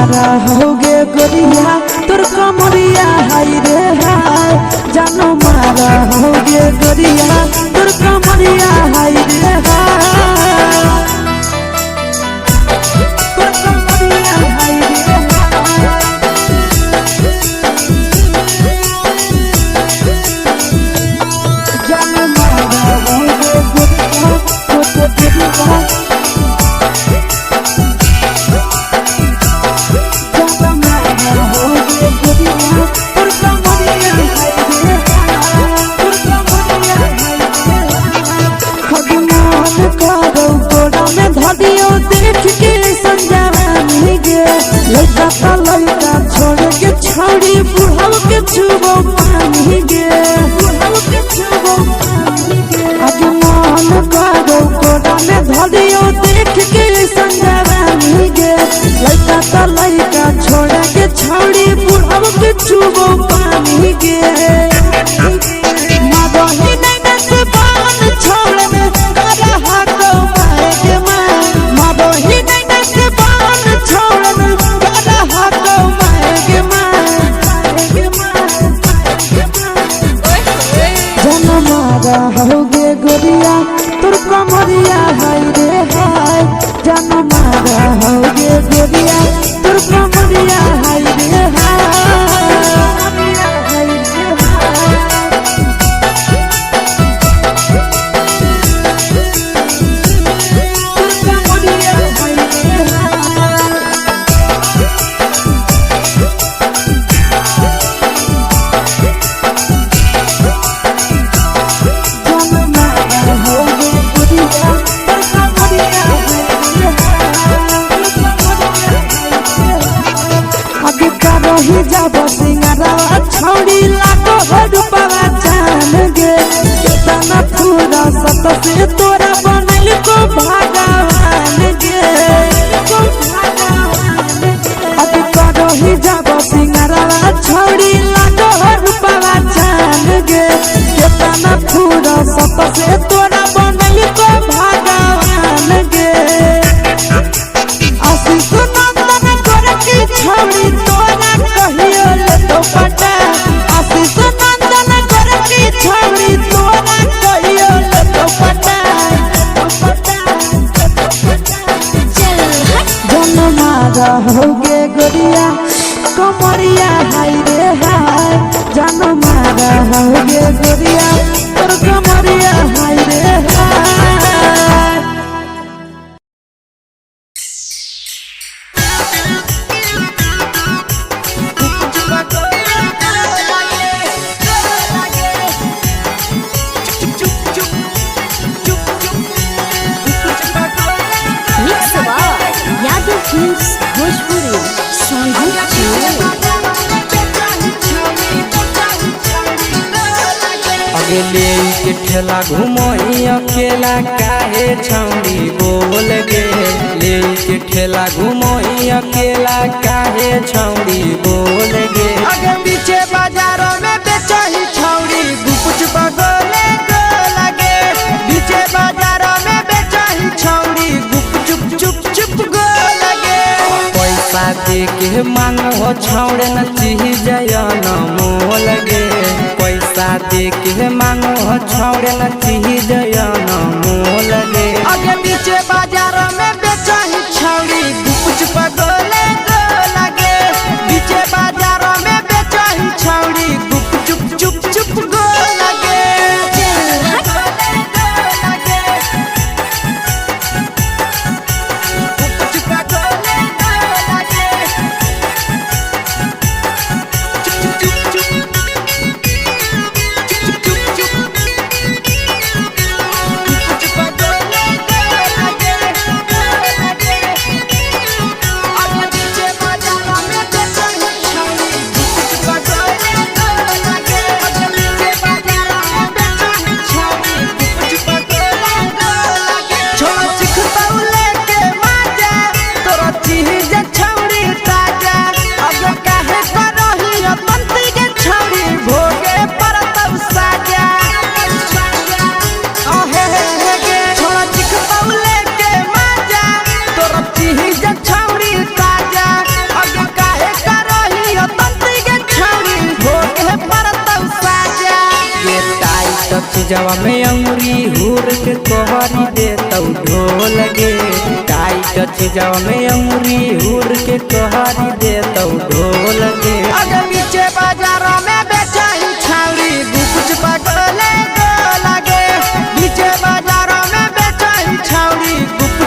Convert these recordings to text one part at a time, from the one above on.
मारा होगे गोरिया तोर कमरिया हाय रे हाय जानो मारा होगे गोरिया तोर कमरिया हाय रे हाय तोर कमरिया हाय रे जानो मारा होगे गोरिया तोर कमरिया लड़का छोड़ के छौड़ी बुढ़ाव के छुबो पानी गे आज मन करो कोड़ा में धरियो देख के संजवानी गे लड़का छोड़ के छौड़ी बुढ़ाव के छुबो पानी गे मादही नहीं नस बान छोड़ में करा हाको माए गे मादही नहीं नस बान छोड़ में करा हाको माए गे जन मारा होगे गोरिया तोर कमरिया हाय रे हाय जन मारा होगे गोरिया तोर कमरिया हाय रे ही जब सिंगारवा छौड़ी लागो रूपवा जान गे कितना पूरा सत से तोरा बनल को भगवान गे अभी करो ही जब सिंगारवा छौड़ी लागो रूपवा जान गे कितना पूरा सत से तोरा बनल को भगवान गे आशीष नंदन कर की छौड़ी तोरा कहियो ले तो पटा आशीष नंदन कर की छौड़ी तोरा कहियो ले तो पटा जन मारा होगे गोरिया कमरिया हाय रे हाय जन मारा होगे गोरिया तोर कमरिया हाय रे हाय ले के ठेला घुमोई अकेला काहे छौड़ी बोल गे ले के ठेला घुमोई अकेला काहे छौड़ी बोल गे आगे पीछे बाजारों में बेचही छौड़ी गुपुच बगले को लगे पीछे बाजारों में बेचही छौड़ी गुप चुप चुप चुप गो लगे पैसा दे के मांगो छौड़े न चीज न मोल गे पैसा दे के मांगो छौड़े न चीज न मोल गे आगे पीछे बाजारों में बेचही छौड़ी गुपुच बगले को लगे पीछे बाजारों में बेचही छौड़ी गुप चुप चुप चुप गो लगे चीजवा में अंगुरी हुर के कोहरी दे तौ ढोल गे। टाइट चीजवा में अंगुरी हुर के कोहरी दे तौ ढोल गे। अगर पीछे बाजारों में बेचाई छावड़ी कुछ पगले को लगे। पीछे बाजारों में बेचाई छावड़ी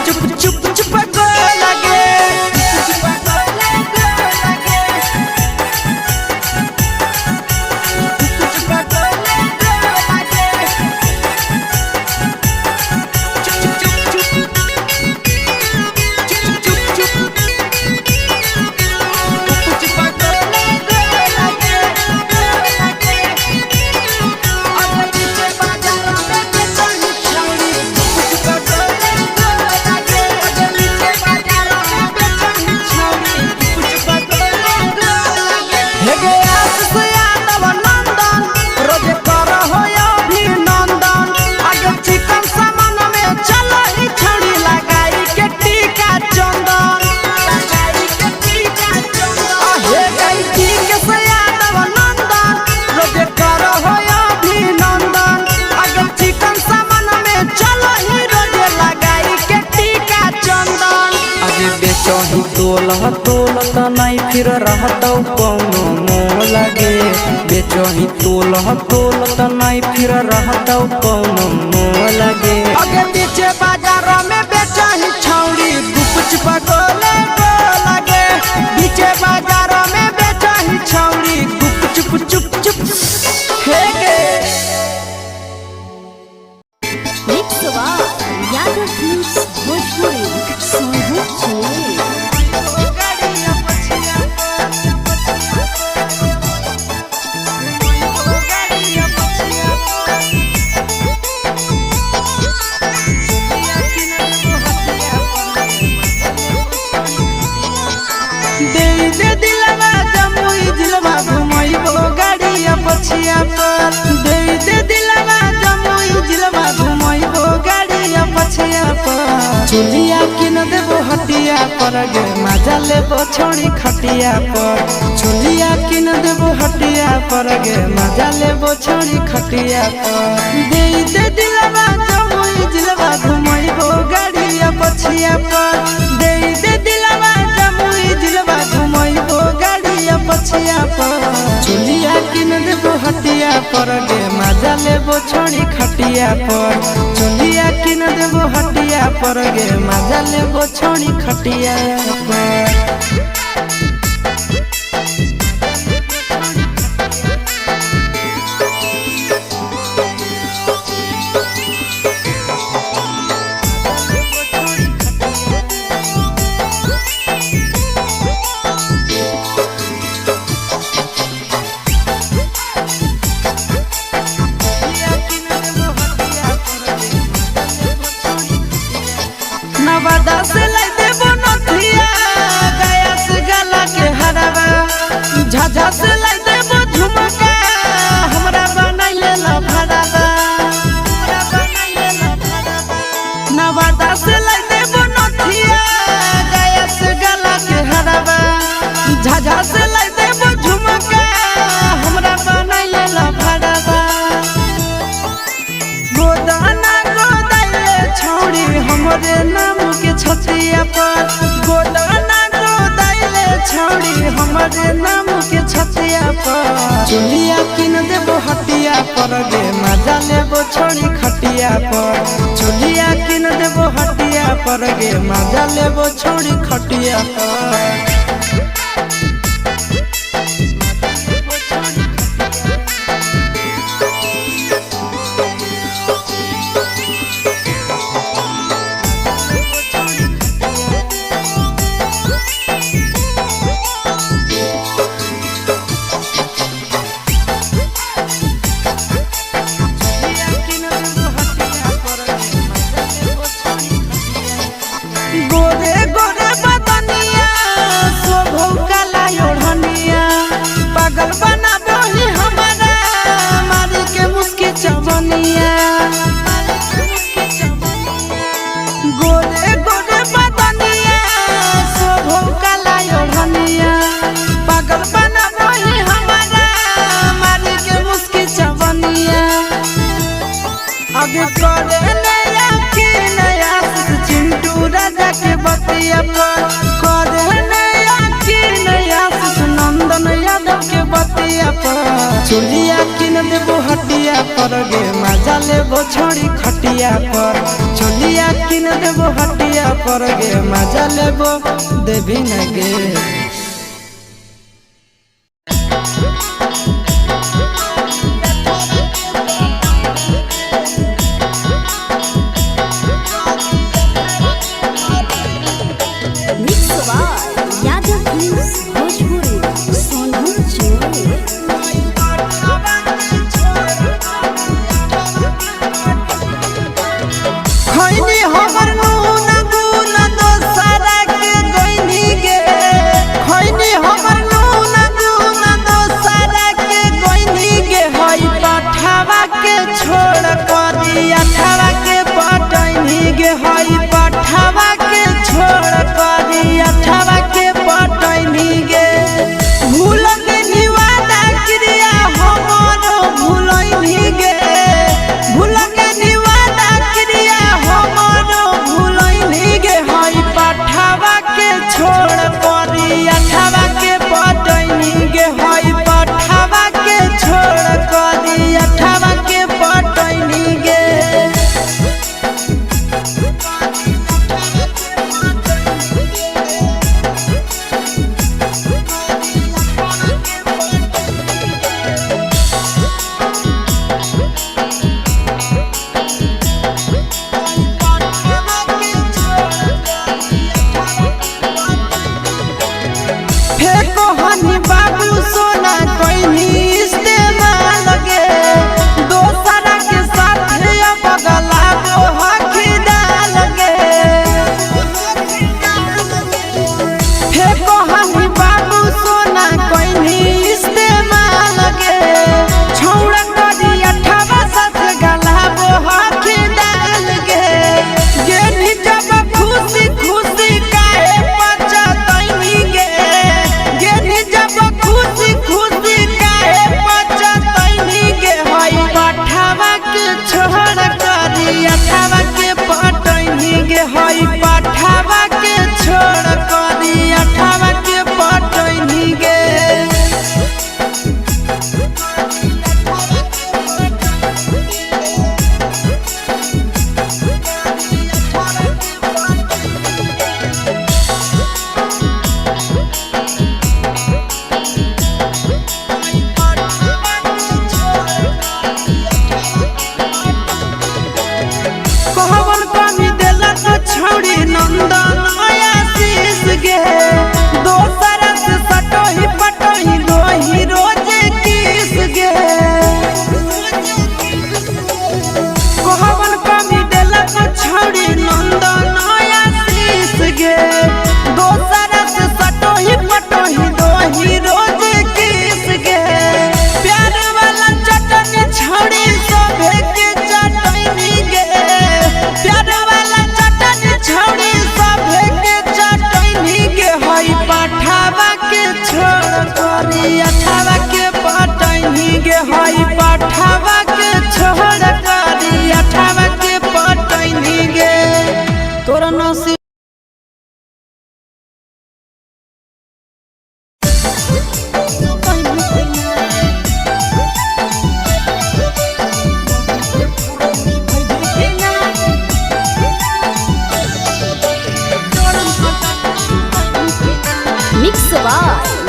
चुप चुप चुप को लगे। बेचही तोल त नहीं फिर रहतौ कौनो मोल गे। बेचही तोल त नहीं फिर रहतौ कौनो मोल गे। अगे पीछे बाजारों में बेचही छौड़ी कुछ पगले को लगे। पीछे बाजारों में बेचही छौड़ी चुप चुप चुप हे गे। पछिया पर दे दे दिलवा जमुई जिलवा घुमैबो गाड़िया पछिया पर। चुलिया किन देबो हटिया पर गे मजा लेबो छोड़ी खटिया पर। चुलिया किन देबो हटिया पर गे मजा लेबो छोड़ी खटिया पर। दे दे दिलवा जमुई जिलवा घुमैबो गाड़िया पछिया पर। दे दे दिलवा जमुई जिलवा घुमैबो गाड़िया पछिया पर। चुलिया किन देबो हटिया पर गे मजा लेबो छोड़ी खटिया पर। चुलिया किन देबो हटिया पर गे मजा लेबो छोड़ी खटिया पर। नवादा से लाई देबो नथिया गया से गला के हरवा। झाझा से लाई देबो झुमका हमरा बनाइले ला भड़वा। नवादा से लाई देबो नथिया गया से गला के हरवा। झाझा से लाई देबो झुमका हमरा बनाइले ला भड़वा। गोदाना गोदाइले छौड़ी हमरे नाम के छतिया पर। गोदाना गोदाइले छौड़ी हमरे नाम के छतिया पर। चुलिया किन देबो हटिया पर गे मजा लेबो छोड़ी खटिया पर। चुलिया किन देबो हटिया पर गे मजा लेबो छोड़ी खटिया पर। गोरे गोरे बदनिया चोलिया किन देबो हटिया पर गे मजा लेबो छोड़ी खटिया पर चोलिया किन देबो हटिया पर गे मजा लेबो देवी न गे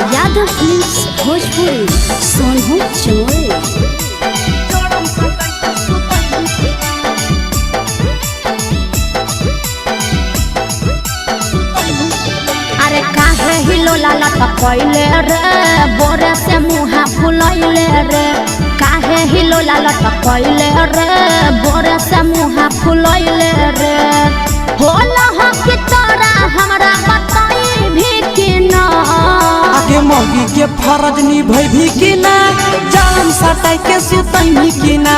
यादव फिल्म्स भोजपुरी सोनू चोर। अरे काहे हिलो लाला टपैले रे बोरे से मुहा फुलैले रे काहे हिलो लाला टपैले रे बोरे से मुहा फुलैले रे होला हो कि तोरा हमरा बताई भी कि ना आगे मौगी के फरज निभै भी कि ना जान सटाई के सुतै भी कि ना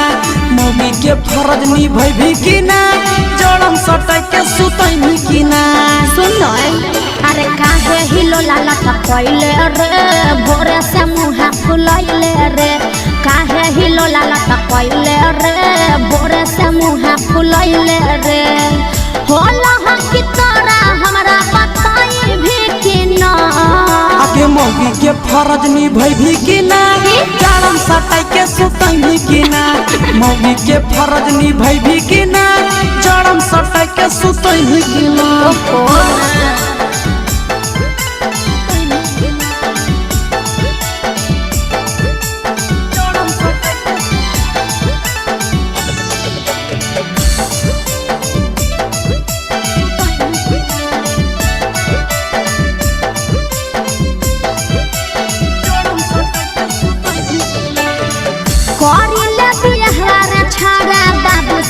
मौगी के फरज निभै भी कि ना जड़म सटाई के सुतै भी कि ना सुन अरे काहे हिलो लाला टपैले रे बोरे से मुहा फुलैले रे काहे हिलो लाला टपैले रे बोरे से मुहा फुलैले रे होला हो कि तोरा हमरा बताई भी कि ना आगे मौगी के फरज निभै भी कि ना जाड़म सटाई के सुतई की ना मौगी के फरज निभाई भी की ना जाड़म सटाई के सुतई की ना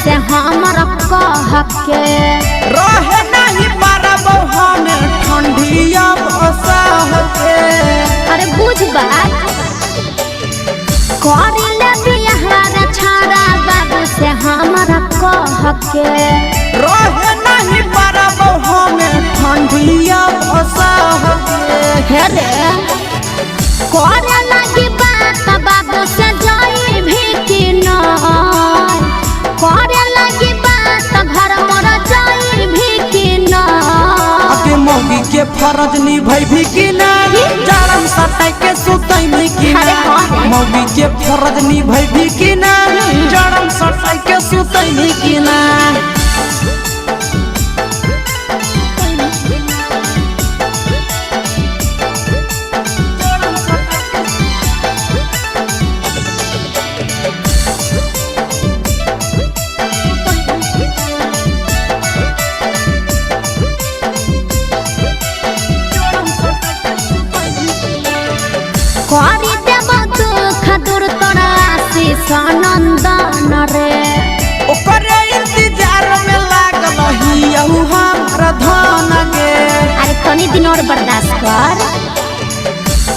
से हमर कह के रहे नहीं पारब हम ठंडिया बसाह के अरे बुझ बात करिले बिहार छाड़ा बाबू से हमर कह के रहे नहीं पारब हम ठंडिया बसाह के हे रे करे लगी बात बाबू से जाई भी कि न करे लगी बात घर मोर जाई भी कि न आगे मौगी के फरज निभाई भी कि ना जाड़म सटाई के सुतई भी कि ना मौगी के फरज निभाई भी कि ना जाड़म सटाई के सुतई भी कि ना करी देव दुख दूर तोरा आशीष नंदन रे ओकरे इंतजार में लागल हियहु हमर धन गे अरे तनी दिन और बर्दाश्त कर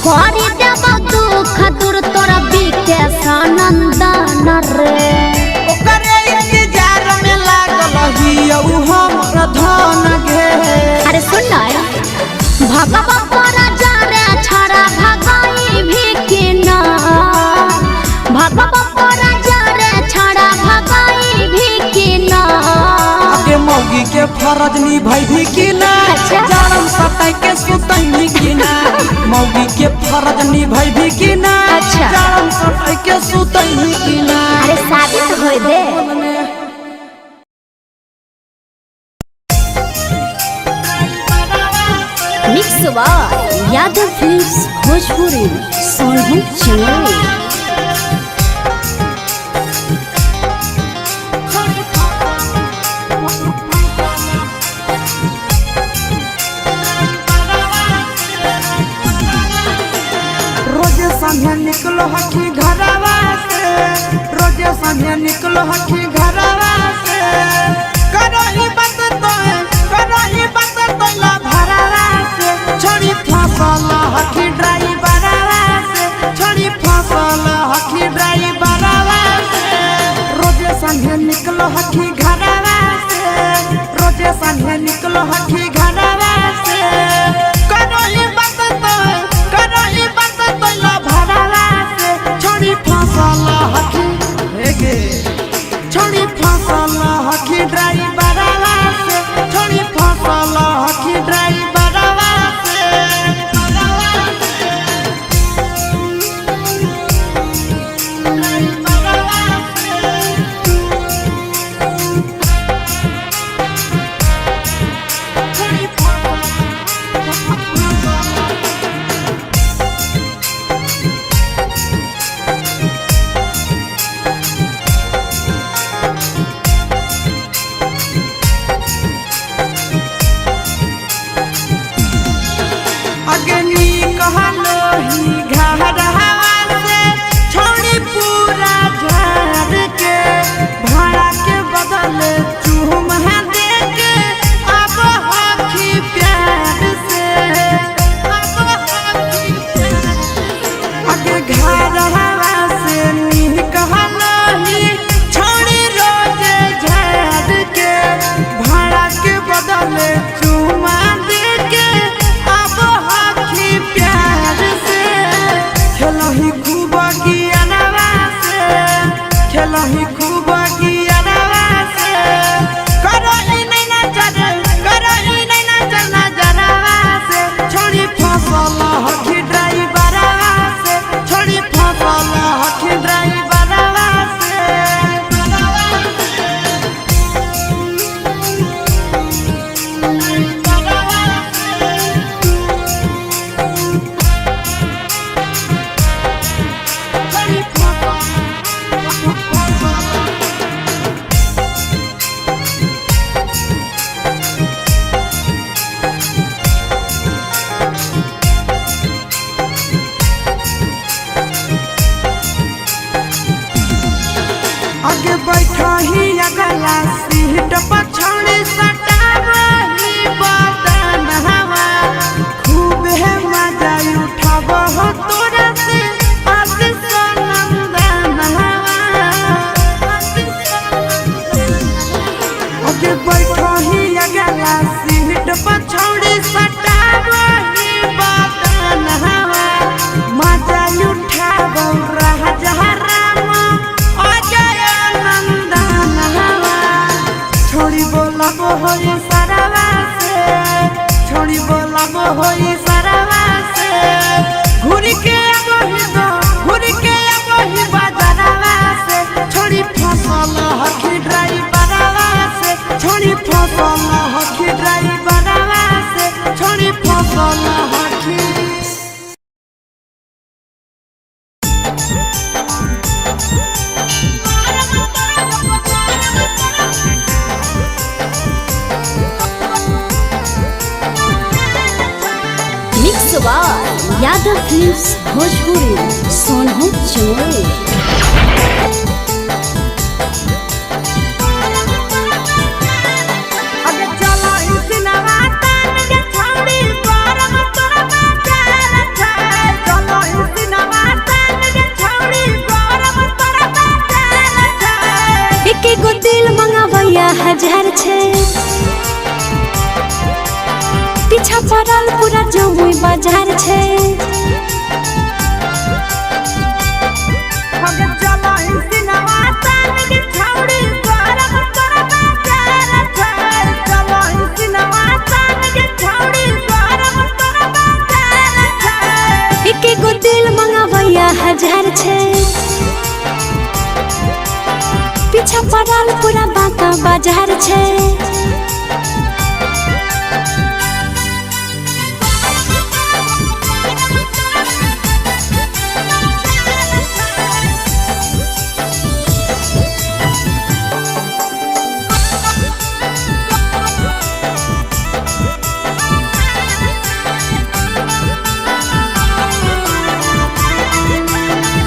करी देव दुख दूर तोरा विकेश नंदन रे ओकरे इंतजार में लागल हियहु हमर धन गे अरे सुन भगवा तोरा जाने छड़ा भगाई भी कि ना भगवा तोरा जाने छड़ा भगाई भी कि ना आगे मौगी के फरज निभाई भी कि ना जाड़म सटाई के सुतई भी कि ना मौगी के फरज निभाई भी कि ना जाड़म सटाई के सुतई भी कि ना अरे शादी तो होई दे mix by Yadav films Bhojpuri Sonu Chandel रोजे संझे निकलो हकी घरवा से रोजे संझे निकलो हकी घरवा से करही बात तो ला भरवा से छोड़ी फसल हकी ड्राइवरवा से छोड़ी फसल हकी ड्राइवरवा से रोजे संझे निकलो हकी घरवा से रोजे संझे निकलो हकी घरवा से करही बात तो ला भरवा से छोड़ी फसल हकी हेगे छोड़ी फसल हकी ड्राइवरवा से छोड़ी फसल हकी ड्राइवर अगला सीट पछौड़ी सटावही बदन हवा खूब है मजा उठाव हो तोरा से आशीष नंदन हवा अगे बैठो ही अगला सीट पछौड़ी सटावही बदन हवा मजा उठाव राजा राम अजय नंदन हवा छोड़ी बोलब होई सरवा से छोड़ी बोलब होई सरवा से घूर के अबही दो घूर के अबही बाजारवा से छोड़ी फसल हकी ड्राइवरवा से छोड़ी फसल हकी ड्राइवरवा से छोड़ी फसल हकी mix by Yadav films Bhojpuri Sonu चोर। अगे चलो इसिनवा तान के छौड़ी गरम तोरा बाजार छै चलो इसिनवा तान के छौड़ी गरम तोरा बाजार छै एक गो दिल मंगावैया 1000 छै पीछा पड़ल पूरा जमुई बाजार छै अगे चलो इसिनवा तान के छौड़ी गरम तोरा बाजार छै चलो इसिनवा तान के छौड़ी गरम तोरा बाजार छै एक गो दिल मंगावैया 1000 छै पीछा पड़ल पूरा बाका बाजार छै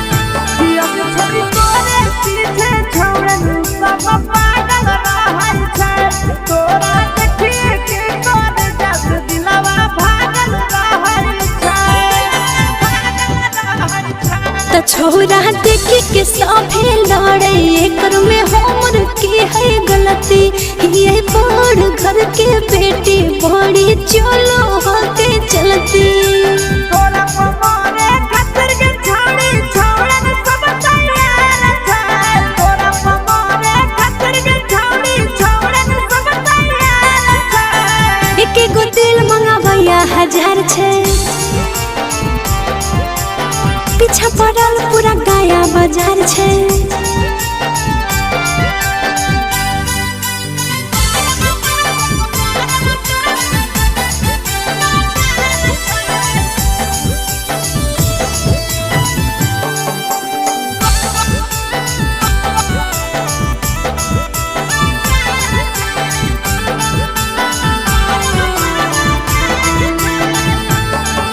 छोड़ी तोरे पीछे छौड़न सब पागल रहल छै तोरा देखिए के कर जस दिलवा भागल रहल छै त छोरा देखी के सभे लड़े एकर में हमर की है गलती ये बड़ घर के बेटी बड़ी चलो होके चलती तोरा पमारे खतर के छौड़ी छौड़न सब तैयार छै तोरा पमारे खतर के छौड़ी छौड़न सब तैयार छै एक गो दिल मंगावैया 1000 छै पीछा पड़ल पूरा गाया बाजार छै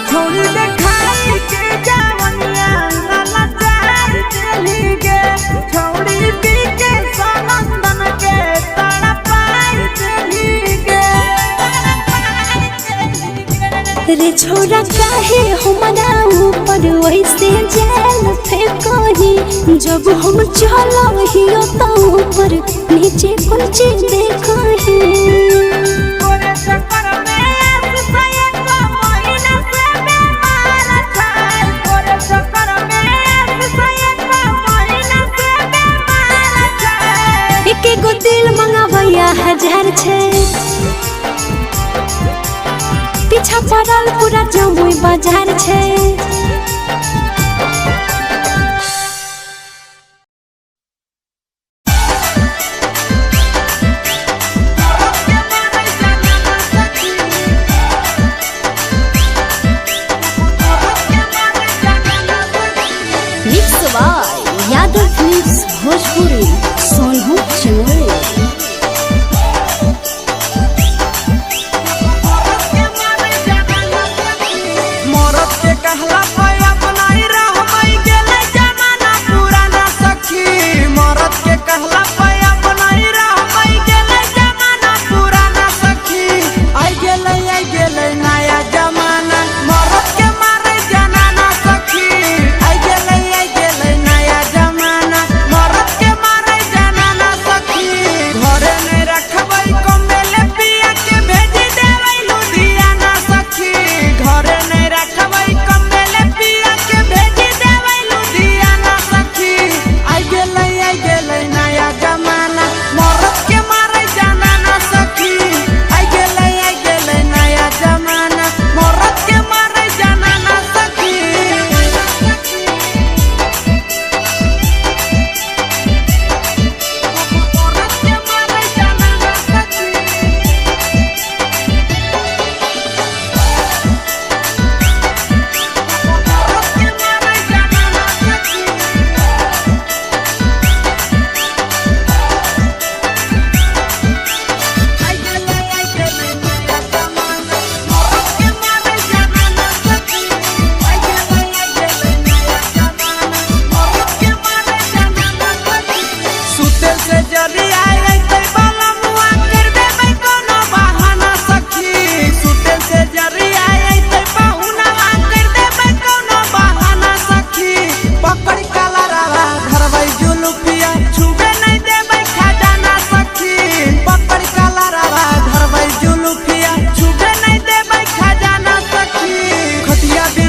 छोड़ी देखाई के जवनिया लाला चार चली गे छोड़ी पी के सनंदन के तड़पाई चली गे रे छोरा काहे हमरा ऊपर वैसे जेल फेंकही जब हम चलहियो त ऊपर नीचे कुछ देखही तोरे चक्कर में आसुसयन को महीना से बीमार छै तोरे चक्कर में आसुसयन को महीना से बीमार छै एक गो दिल मंगावैया 1000 छै पीछा पड़ल पूरा जमुई बाजार छै mix by Yadav films Bhojpuri Sonu चोर। मरद के कहला पे अपनाई रहबै गेलै जमाना पुराना सखी मरद के कहला पे अपनाई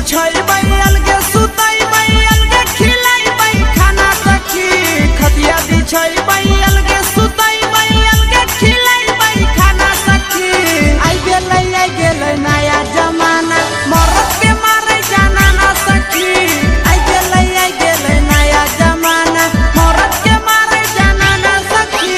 बिछैबै अलगे सुतैबै अलगे खिलैबै खाना सखी खटिया बिछैबै अलगे सुतैबै अलगे खिलैबै खाना सखी आई गेलै नया जमाना मरद के मारे जाना ना सखी आई गेलै नया जमाना मरद के मारे जाना ना सखी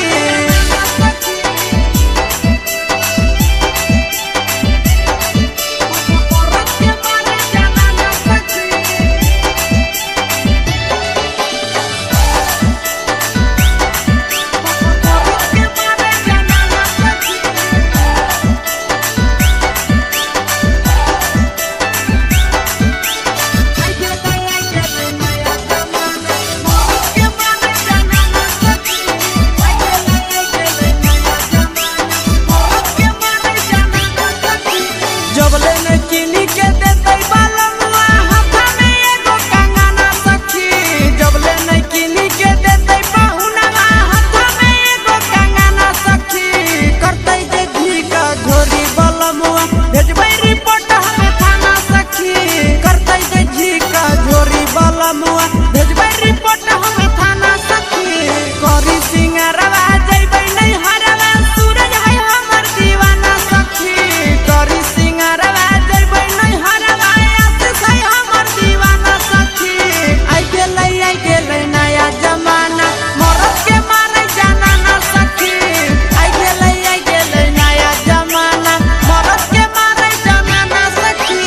जबले न किनी के देतै बालमुआ हाथा में एगो कंगना सखी जबले न किनी के देतै बहुनवा हाथा में एगो कंगना सखी करतै जे घी का झोरी बालमुआ भेजबै रिपोर्ट हमें थाना सखी करतै जे घी का झोरी बालमुआ भेजबै रिपोर्ट हमें थाना सखी करी सिंगारवा जइबै नहीं हरवा सूरज है हमर दीवाना सखी करी सिंगारवा जइबै नहीं हरवा आशीष है हमर दीवाना सखी आई गेलै नया जमाना मरद के मारे जाना ना सखी आई गेलै नया जमाना मरद के मारे जाना ना सखी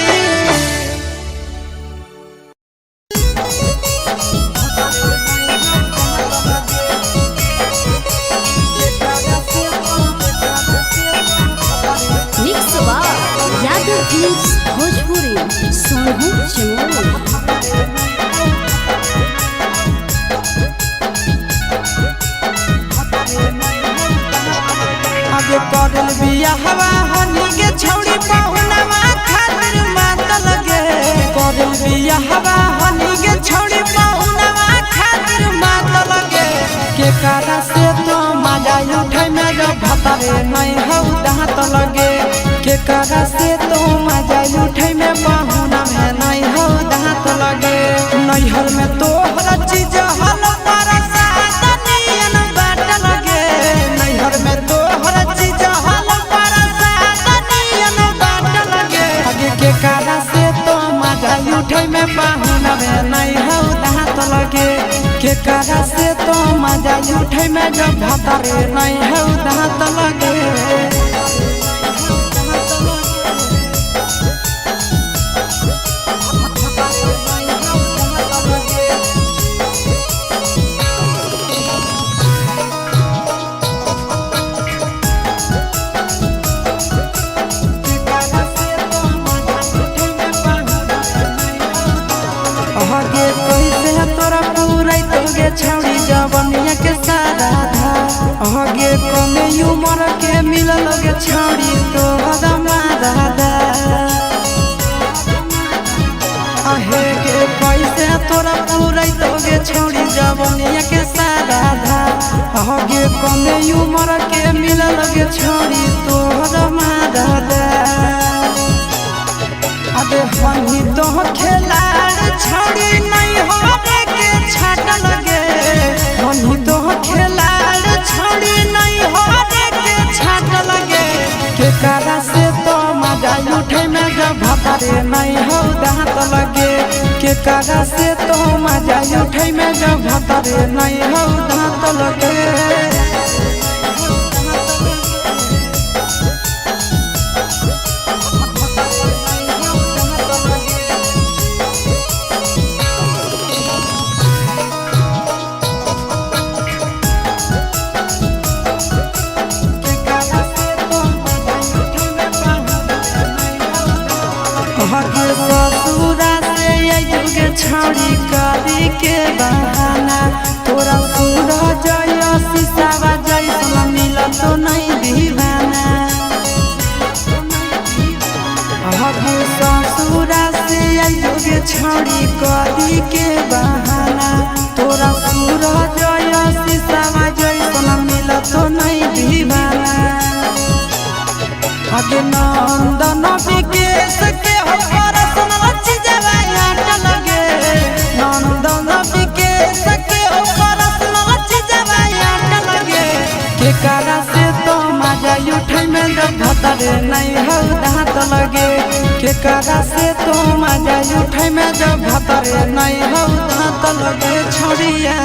मिक्स बा यादव फिल्म्स भोजपुरी सोनू चमोली आगे करल बियाहवा हनी के छौड़ी बहुनवा खातिर मातल गे करल बियाहवा हनी के छौड़ी बहुनवा खातिर मातल गे के कारा से तो मजा उठै में जब भतरे नहीं हौ दांत लगे के कारा से तो मजा उठै में बहुना में नहीं हौ दांत लगे नैहर में तो हर चीज हल परसा तनियन बाट लगे नैहर में तो हर चीज हल परसा तनियन बाट लगे आगे के कारा से तो मजा उठै में बहुना में नहीं हौ दांत लगे के कारा से तो मजा उठै में जब भतरे नहीं हौ दांत लगे आगे कैसे तोरा पूरा तोगे छौड़ी जवनिया के सारा धा आगे कमे उमर के मिलल गे छौड़ी तो हदमा दादा आहे के कैसे तोरा पूरा तोगे छौड़ी जवनिया के सारा धा आगे कमे उमर के मिलल गे छौड़ी तो हदमा दादा अबे हनी तो खेलाड़ छौड़ी नहीं होने के छाट लगे हनी तो खेलाड़ छौड़ी नहीं होने के छाट लगे के कारा से तो मजा उठे में जब भतरे नहीं हौ दांत लगे के कारा से तो मजा उठे में जब भतरे नहीं हौ दांत लगे ससुरा से युगे छौड़ी करी के बहाना तोरा पूरा जय शीशावा जैसा मिल तो नहीं दीवाना ससुरा से युगे छौड़ी करी के बहाना तोरा पूरा जय शीशावा जैसा मिल तो नहीं दीवाना आगे नंदन विकेश के हो परसन लच्छी जवा केकरा से तो मजा उठै में जब भतरे नहीं हौ त लगे छोड़िया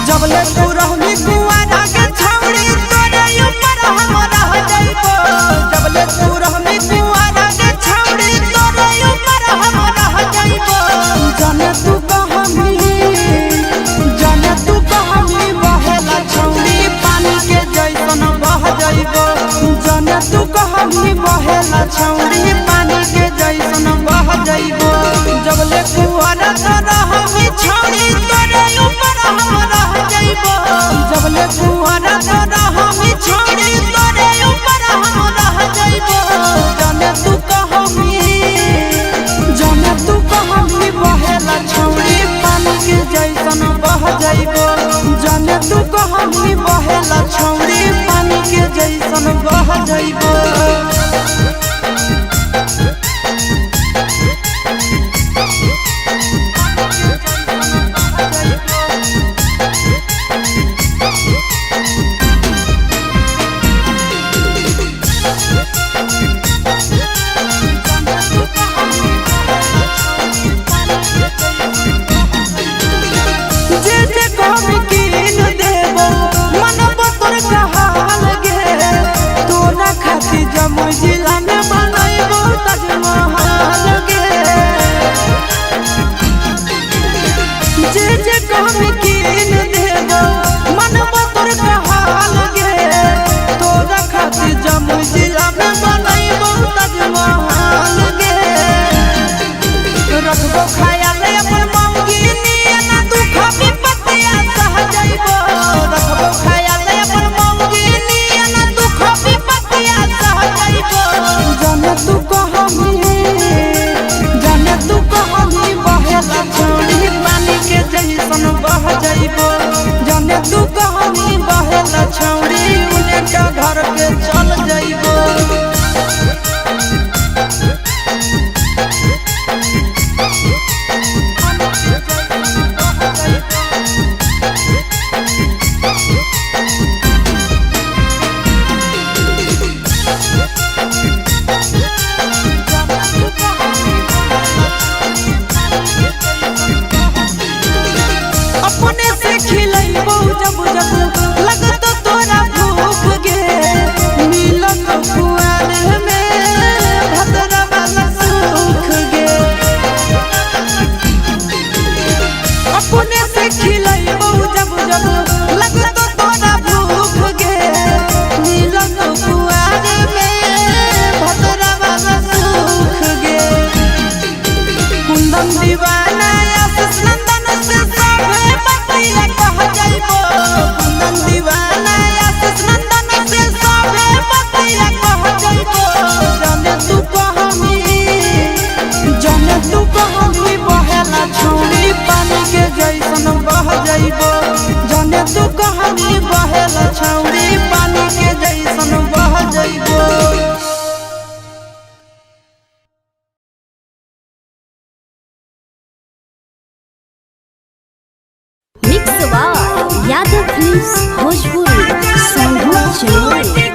जबले तू रहनी कुआरा के छौड़ी तोरे ऊपर हम रह जाइबो जबले तू रहनी कुआरा के छौड़ी तोरे ऊपर हम रह जाइबो जाने तू कहमी बहेला छौड़ी पानी के जैसन बह जाइबो जाने तू कहमी बहेला छौड़ी पानी के जैसन बह जाइबो जबले कुआरा तो रहनी छौड़ी तोरे ऊपर हम रह जाइबो जबले कुआरा तो रहनी छौड़ी तोरे ऊपर हम रह जाइबो जाने तू कहमी बहेला छौड़ी पानी के जैसन बह जाइबो जाने तू कहमी बहेला छौड़ी पानी के जैसन बह जाइबो जिला में बनाइबो ताजमहल गे जे कहमी कीन देबो मनबो तोर कहाल गे तोरा खातिर जमुई जिला में बनाइबो ताजमहल गे रखबो ख्याल अपन मौगी नियना दुख विपत्तिया सह जाइबो रखबो ख्याल अपन मौगी नियना दुख विपत्तिया सह जाइबो जाने तू कहमी बहेला छौड़ी पानी के जैसन बह जाइबो जाने तू कहमी बहेला छौड़ी उन्हें का घर के चल जाइबो अपने से खिलैबो जब जब लगतो तोरा भूख गे मिलत कुआर में भतरा वाला सुख गे अपने से खिलैबो जब जब लगतो तोरा भूख गे मिलत कुआर में भतरा वाला सुख गे कुंदन दीवाना आशीष नंदन से सबे बतिया कह जाइबो कुंदन दीवाना आशीष नंदन से सबे बतिया कह जाइबो जाने तू कहमी बहेला छौड़ी पानी के जैसन बह जाइबो जाने तू कहमी बहेला छौड़ी पानी के जैसन बह जाइबो यादव फिल्म्स भोजपुरी संगीत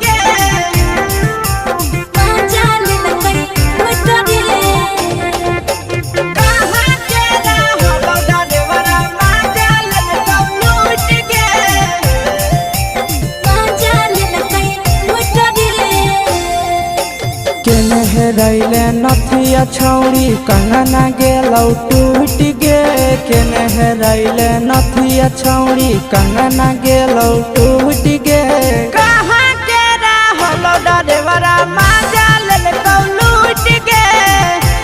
चैनल रैले नथिया छौड़ी कंगना गेलौ टूट गे केने रैले नथिया छौड़ी कंगना गेलौ टूट गे कहाँ के रहलो डरेवरा माजा लेल कौ लूट गे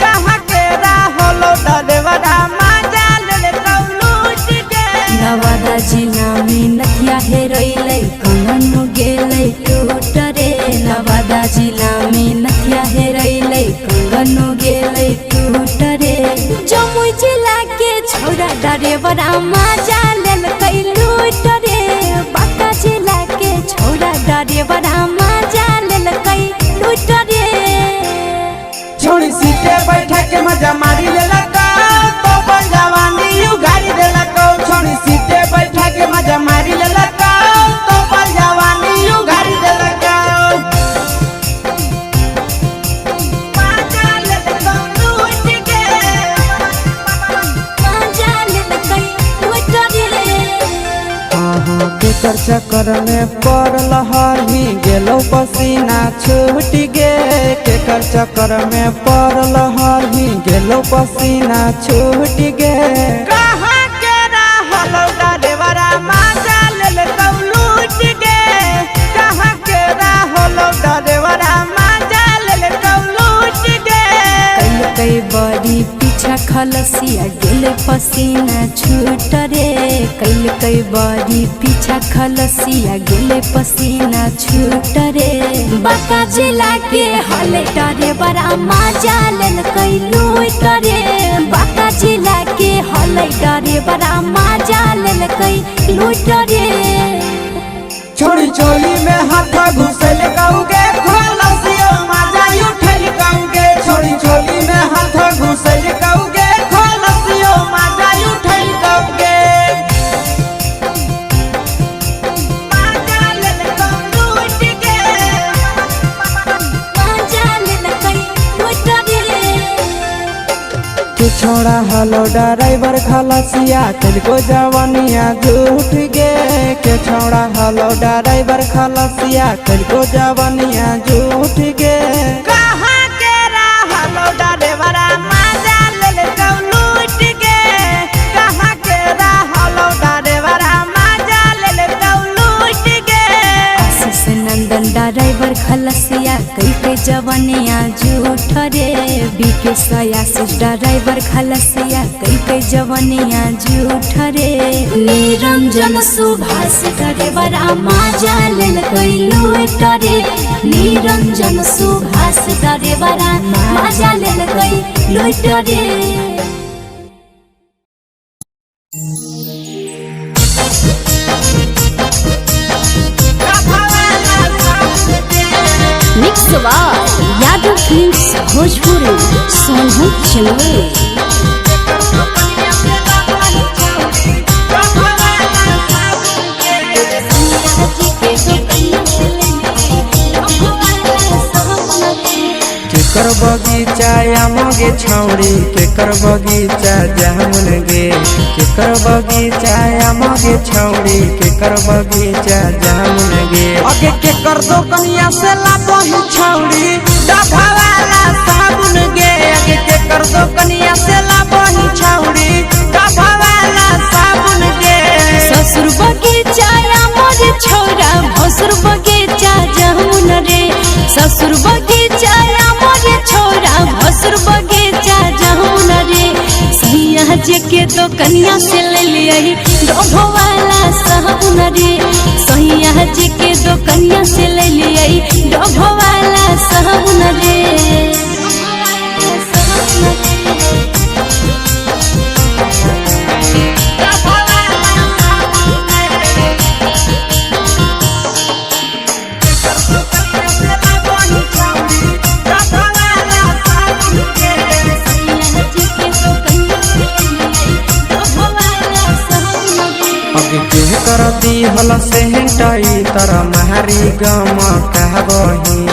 कहाँ के रहलो डरेवरा माजा लेल कौ लूट गे नवादा जिला में नथिया हेरैले कंगन गेलै टूट रे नवादा जिला में नथिया हेरैले कंगन गेलै टूट रे जमुई जिला के छोड़ा डरेवरा मजा लेल कई लूट रे बाका जिला के छोड़ा डरेवरा मजा लेल कई लूट रे छोड़ी सीटे बैठा के मजा मारी लेला का तो बन जवानी यू गाड़ी देला को छोड़ी सीटे बैठा के मजा मारी लेला का तो बन जवानी यू गाड़ी देला का केकर चक्कर में पड़ल हरही गेलो पसीना छूट गे केकर चक्कर में पड़ल हरही गेलो पसीना छूट गे कहां के रहलो डरेवरा मजा लेल कौ लूट गे कहां के रहलो डरेवरा मजा लेल कौ लूट गे कई बड़ी पीछा खलसिया गेले पसीना छूट रे कई बड़ी पीछा खलसिया गेले पसीना छूट रे बाका जिला के हले डरे बड़ा मजा लेल कई लूट रे बाका जिला के हले डरे बड़ा मजा लेल कई लूट रे छोड़ी चोली में हाथ घुसल कौगे खलसियो मजा उठल कौगे छोड़ी चोली में हाथ घुसल कौगे खलसियो मजा उठल कौगे मजा लेल कौ लूट गे मजा लेल कई लूट रे के छोड़ा हलो ड्राइवर खलसिया तेलको जवानिया झूठ गे के छोड़ा हलो ड्राइवर खलसिया तेलको जवानिया झूठ गे कहां के रहलो डरेवरा मजा लेल कौ लूट गे कहां के रहलो डरेवरा मजा लेल कौ लूट गे आशीष नंदन ड्राइवर खलसिया कई जवानिया झूठ रे बीके आशीष ड्राइवर खलसिया कई जवानिया झूठ रे निरंजन सुभाष ड्राइवरा मजा लेल कई लूट रे निरंजन सुभाष ड्राइवरा मजा लेल कई लूट रे मिक्स यादव फिल्म्स भोजपुरी सोनू चिलवे केकर बगीचा आमगे छौड़ी केकर बगीचा जामुन गे केकर बगीचा आमगे छौड़ी केकर बगीचा जामुन गे आगे के कर दो कनिया से लाबही छौड़ी डभावाला साबुन गे आगे के कर दो कनिया से लाबही छौड़ी डभावाला साबुन गे ससुर बगीचा मोर छोरा भसुर बगीचा जामुन रे ससुर बगीचा मोर छोरा भसुर बगीचा जामुन रे सैया जे के तो कनिया से ले लियही डोभो वाला साबुन रे सैया जे के तो कनिया से ले लियही डोभो वाला साबुन रे के कर दी हल सेहटाई तर मारी गम कहबही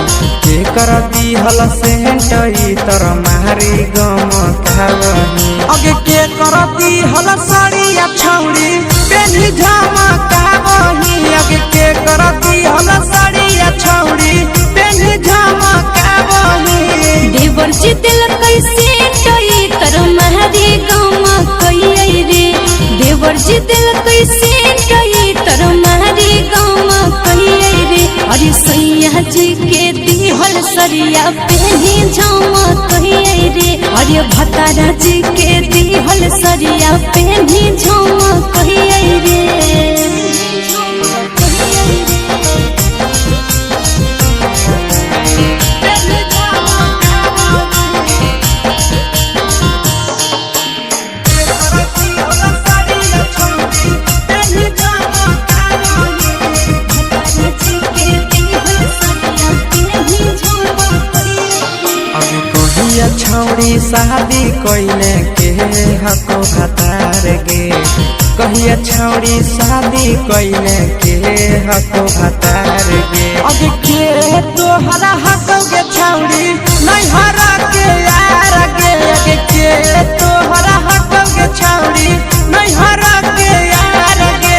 के कर दी हल सेहटाई तर मारी गम कहबही आगे के कर दी हल साड़िया छौड़ी पेन्ही जामा कहबही आगे के कर दी हल साड़िया छौड़ी पेन्ही जामा कहबही देवर जी दिल कैसे टोई तर मारी गम कई रे देवर जी दिल कैसे टोई तर मारी गम कई रे अरे सैया जी के दिहल सरिया पेन्ही जामा कई रे अरे भतारा जी के दिहल सरिया पेन्ही जामा कई रे छौड़ी शादी कोइले के हको भतार गे कहिया छौड़ी शादी कोइले के हको भतार गे अब के तोहरा हकोगे छौड़ी नहीं हरा के यार गे अब के तोहरा हकोगे छौड़ी नहीं हरा के यार गे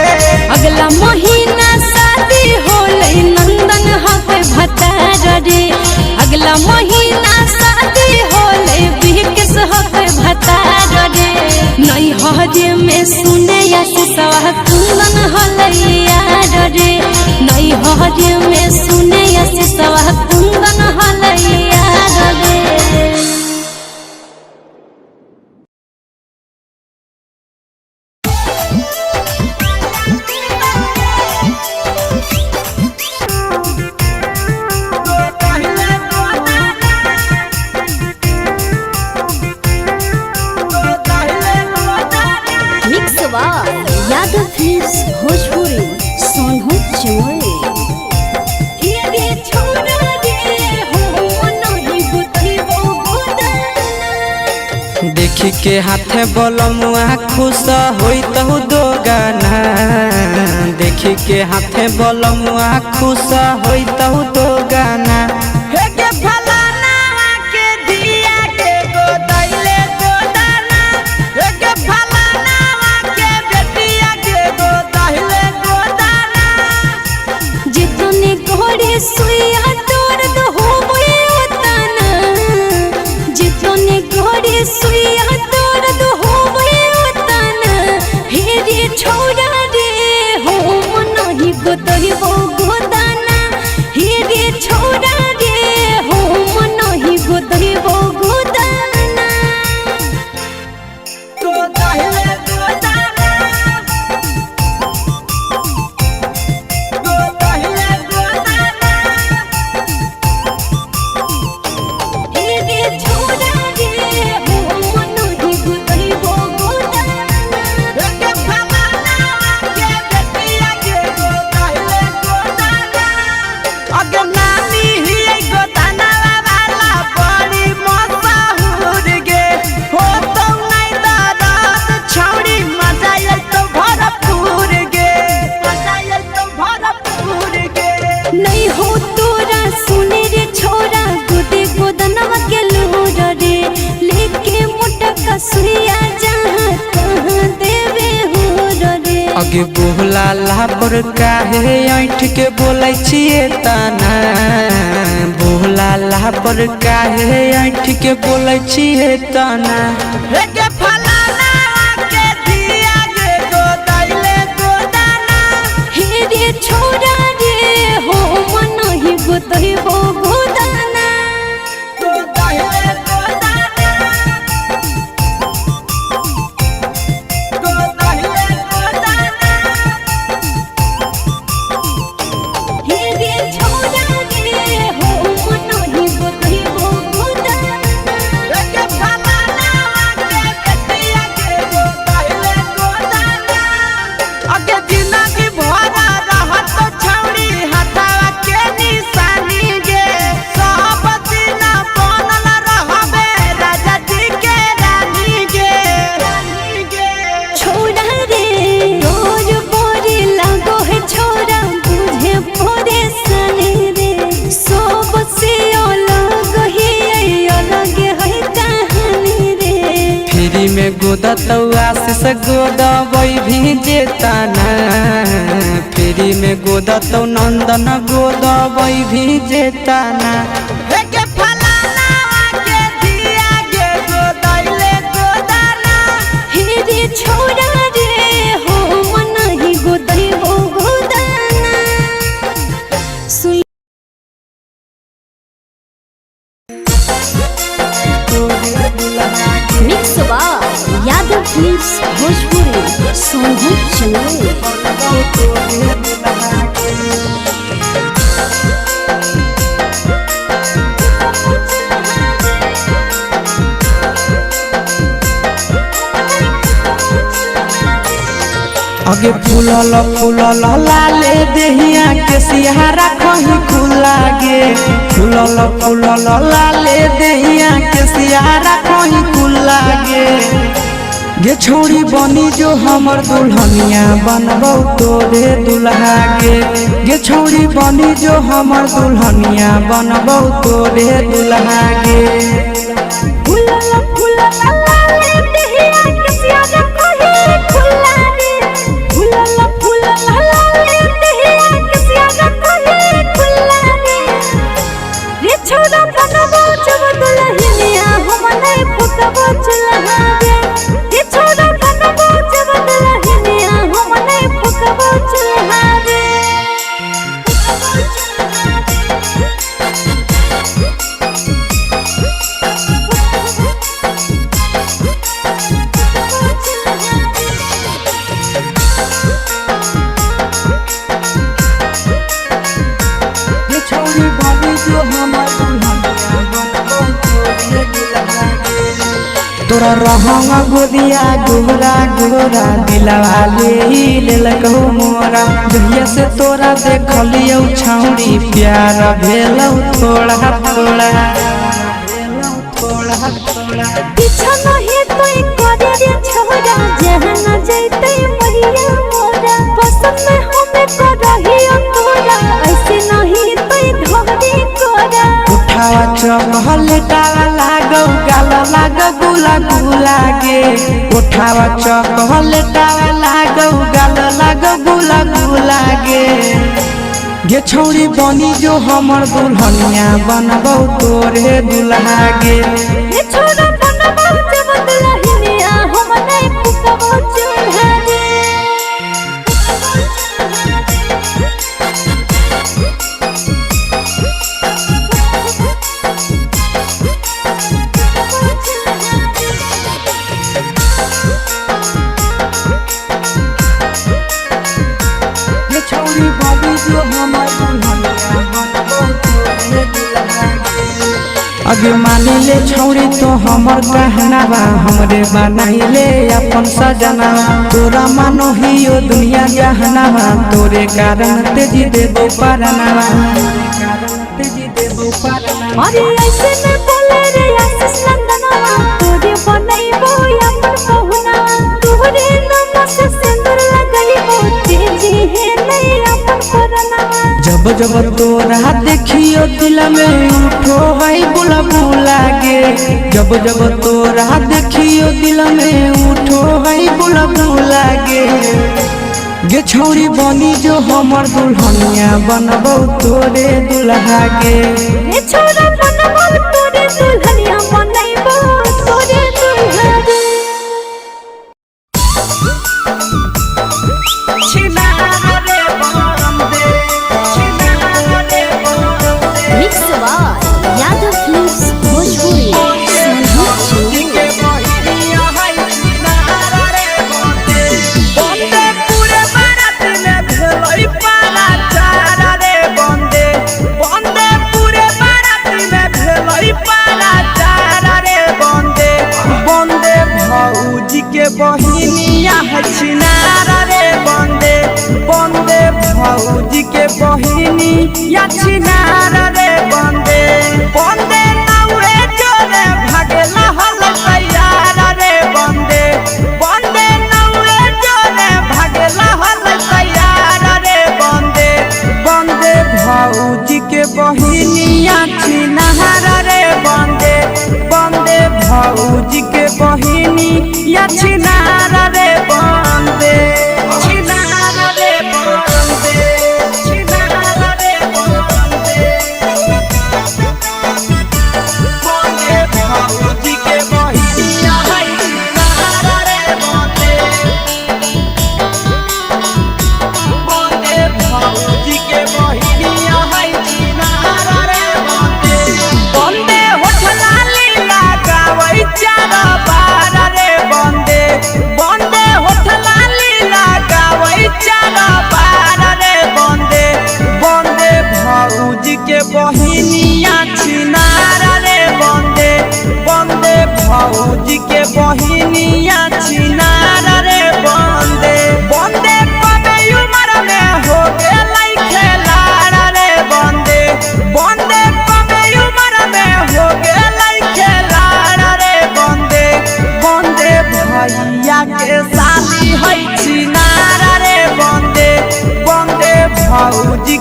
अगला महीना शादी होले नंदन हके भतार रे अगला महीना शादी होले बिहकस हके भतार रे नहीं हजे में सुने या सवा कुंदन होले यार रे नहीं हजे में सुने या सवा कुंदन होले यार रे यादव फिल्म्स भोजपुरी सोनू चमोली देखी के हाथे बलमुआ खुश होई तहु दो गाना देखी के हाथे बलमुआ खुश होई तहु दो गाना सुइया तोर दो होबे उतना जितने घोड़े सुइया तोर दो होबे उतना हे रे छोड़ा रे हो नहीं गोतही वो गोदाना हे रे छोड़ा रे हो नहीं गोतही वो गोदाना तो दहले गोदाना अगे बोला लापर काहे ऐठ के बोलै छिए ताना बोला लापर काहे ऐठ के बोलै छिए ताना के फलाना के दिया गे गो दैले गोदाना हे रे छोड़ा रे हो मन ही गोतही वो गोदाना तो दैले गोदाना गो दैले गोदाना हे रे छोड़ा रे हो मन ही गोतही वो गोदाना के फलाना के दिया गे गो दैले गोदाना अगे जिंदगी भरा रहत छौड़ी हथवा के निशानी गे सब दिन बनल रहबे राजा जी के रानी गे छोड़ा रे रोज बोरी लगो है छोड़ा बुझे परेशानी रे सब से अलग है कहानी रे फ्री में गोदा तो आशीष गोदा वही भी जेताना फ्री में गोदा तो नंदन गोदा वही भी जेताना के फलाना के दिया गे गो दैले गोदाना हे रे छोड़ा रे हो मन ही गोदही वो गोदाना सुन मिक्स बा यादव फिल्म्स भोजपुरी सोनू चमोली अगे फूलल फूलल लाले देहिया के सिहारा कहीं खुला गे फूलल फूलल लाले देहिया के सिहारा कहीं खुला गे छोड़ी बनी जो हमर दुल्हनिया बनबौ तोरे दुल्हा गे छोड़ी बनी जो हमर दुल्हनिया बनबौ तोरे दुल्हा गे फूलल फूलल लाले देहिया के सिहारा कहीं खुला गे फूलल फूलल लाले देहिया के सिहारा कहीं खुला गे रे छोड़ा बनबौ जब दुल्हनिया हम नहीं फुकबौ चुल्हा गे रे छोड़ा बनबौ जब दुल्हनिया हम नहीं फुकबौ चुल्हा गे छोड़ी बनी जो हमर दुल्हनिया बनबौ तोरे दुल्हा गे तोरा रहंगा गोदिया गोरा गोरा दिलवा ले ललकौ मोरा जहिया से तोरा देखलियौ छौड़ी प्यार भेलौ थोड़ा थोड़ा पीछा नहीं तोई करे रे छोरा जहां न जैते मैया मोरा पसंद में हमें करहियो तोरा ऐसे नहीं तोई धोरी कोरा उठावा चपहल डाला लागौ गाला लागौ गुला गुला गे उठावा चपहल डाला लागौ गाला लागौ गुला गुला गे छौड़ी बनी जो हमर दुल्हनिया बनबौ तोरे दुल्हा गे रे छोरा बनबौ जब दुल्हनिया हम नहीं फुकबौ चुल्हा गे छोड़ी बनी जो हमर दुल्हनिया बनबौ तोरे दुल्हा गे अगे मानी ले छौड़ी तो हमर कहना बा हमरे बनाई ले अपन सजना तोरा मानो हियो दुनिया जहाना तोरे कारण तेजी देबो पारना अरे ऐसे न बोले रे आशीष नंदनवा तोरे बनैबो अपन बहुना तोरे नाम से सिंदूर लगैबो तेजी है नहीं अपन परना जब जब तोरा देखियो दिल में उठो है बुलबुला गे जब जब तोरा देखियो दिल में उठो है बुलबुला गे छौड़ी बनी जो हमर दुल्हनिया बनबौ तोरे दुल्हा गे रे छोरा बनबौ तोरे दुल्हनिया बनैबो तोरे दुल्हा गे mix by Yadav films Bhojpuri बहिनिया है छिनारा रे बंदे बंदे भौजी के बहिनी या छिनारा रे बंदे बंदे नाउरे जोरे भागेला हल तैयारा रे बंदे बंदे नाउरे जोरे भागेला हल तैयारा रे बंदे बंदे भौजी के बहिनी या छिनारा रे बंदे बंदे भौजी के बहिनी या छिनारा रे बंदे छिनारा रे बंदे छिनारा रे बंदे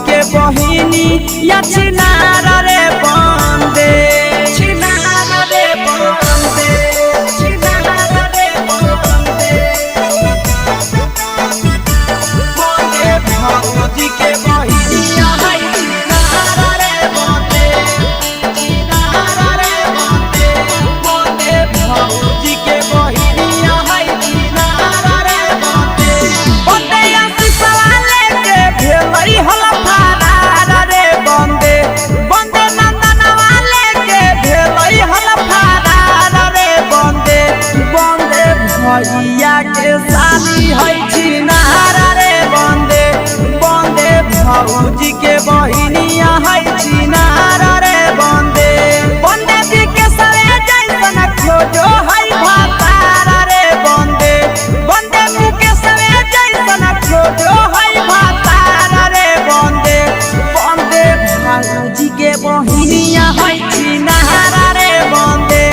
के बहिनी या छिनार रे बंदे छिनार रे बंदे छिनार रे बंदे बंदे भौजी के बहिनी या छिनार रे बंदे छिनार रे बंदे बंदे भौजी के बहिनी या छिनार रे बंदे बंदे या सिसवाले के भेलई हला फारार रे बंदे बंदे नंदन वाले के भेलई हला फारार रे बंदे बंदे भैया के साली है छिनार रे बंदे बंदे भौजी के बहिनिया है छिनार रे बंदे बंदे जी के सरे जैसन खोजो है भातार रे बंदे बंदे मुँह के सरे जैसन खोजो है भातार रे बंदे बंदे भौजी के बहिनिया है छिनार रे बंदे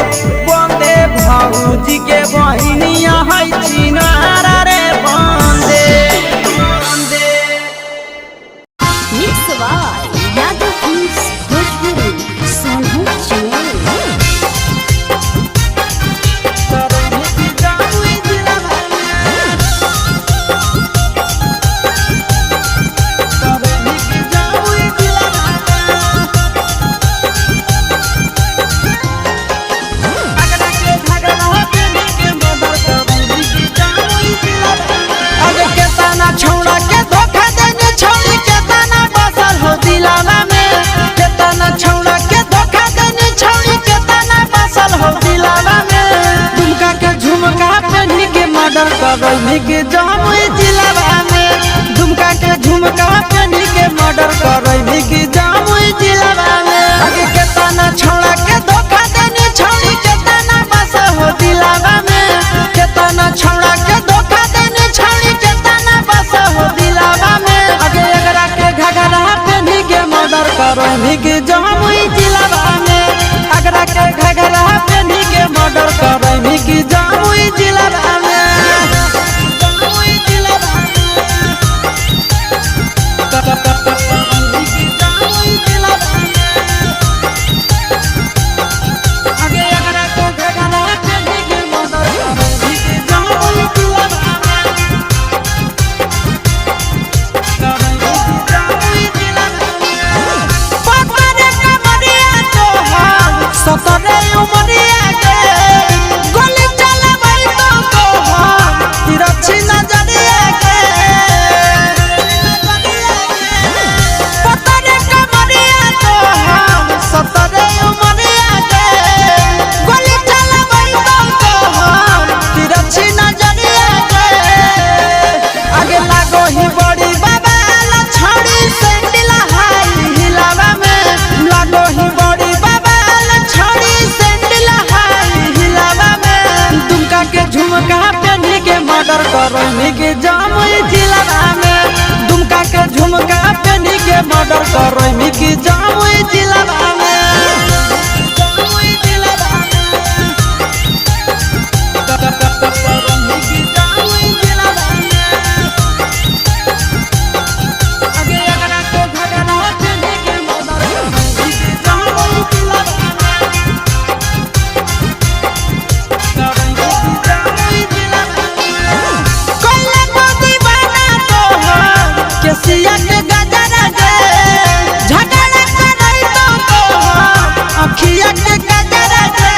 बंदे भौजी के बहिनिया है छिनार रे बंदे बंदे mix by Yadav films Bhojpuri Sonu Chauhan. छौड़ा के धोखा देने छौड़ी के तना बसल हो दिलावा में केतना छौड़ा के धोखा देने छौड़ी के तना बसल हो दिलावा में दुमका के झुमका पहनी के मर्डर करई के जामुई जिलावा में दुमका के झुमका पहनी के मर्डर करई के जामुई जिलावा में आगे केतना छौड़ा के धोखा देने छौड़ी के तना बसल हो दिलावा में केतना छौड़ा के धोखा देने छौड़ी के तना बसल हो दिलावा में आगे एकरा के घगरा पहनी के मर्डर करई के जामुई जिलावा में एकरा के घगरा पहनी के मर्डर करई के जामुई जिलावा में जामुई जिलावा जामुई जिलावा आगे एकरा के घगरा पहनी के मर्डर करई के जामुई जिलावा सतरे उमरिया के गोली चलबई तो तिरछी नजरिया के सतरे कमरिया तो सतरे उमरिया के गोली चलबई तो तिरछी नजरिया के आगे लागो ही बड़ी बाबा छड़ी सैंडल हाई हिलावा में लागो ही बड़ी बाबा छड़ी सैंडल हाई हिलावा में दुमका के झुमका पहनी के मर्डर करई के जामुई जिलावा में दुमका के झुमका पहनी के मर्डर करई के जामुई जिलावा में जामुई जिलावा के जामुई जिलावा आगे एकरा के घगरा पहनी के मर्डर करई के जामुई जिलावा केसिया के गजरा दे झगड़ा करई तो अखिया के गजरा दे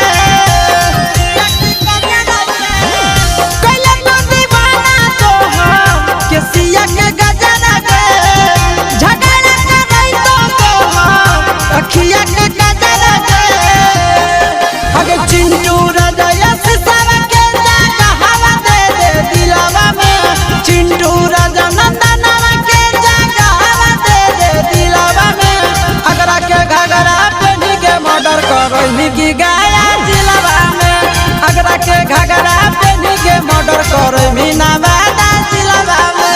कैले तो दीवाना तो केसिया के गजरा दे झगड़ा करई तो अखिया के गजरा दे आगे चिंटू राजा सिसावा के जागा हवा दे दे दिलावा में चिंटू राजा नंदनवा के जागा हवा दे दे दिलावा में अगरा के घगरा पहनी के मर्डर करई की गाया जिलावा में अगरा के घगरा पहनी के मर्डर करई नवादा जिलावा में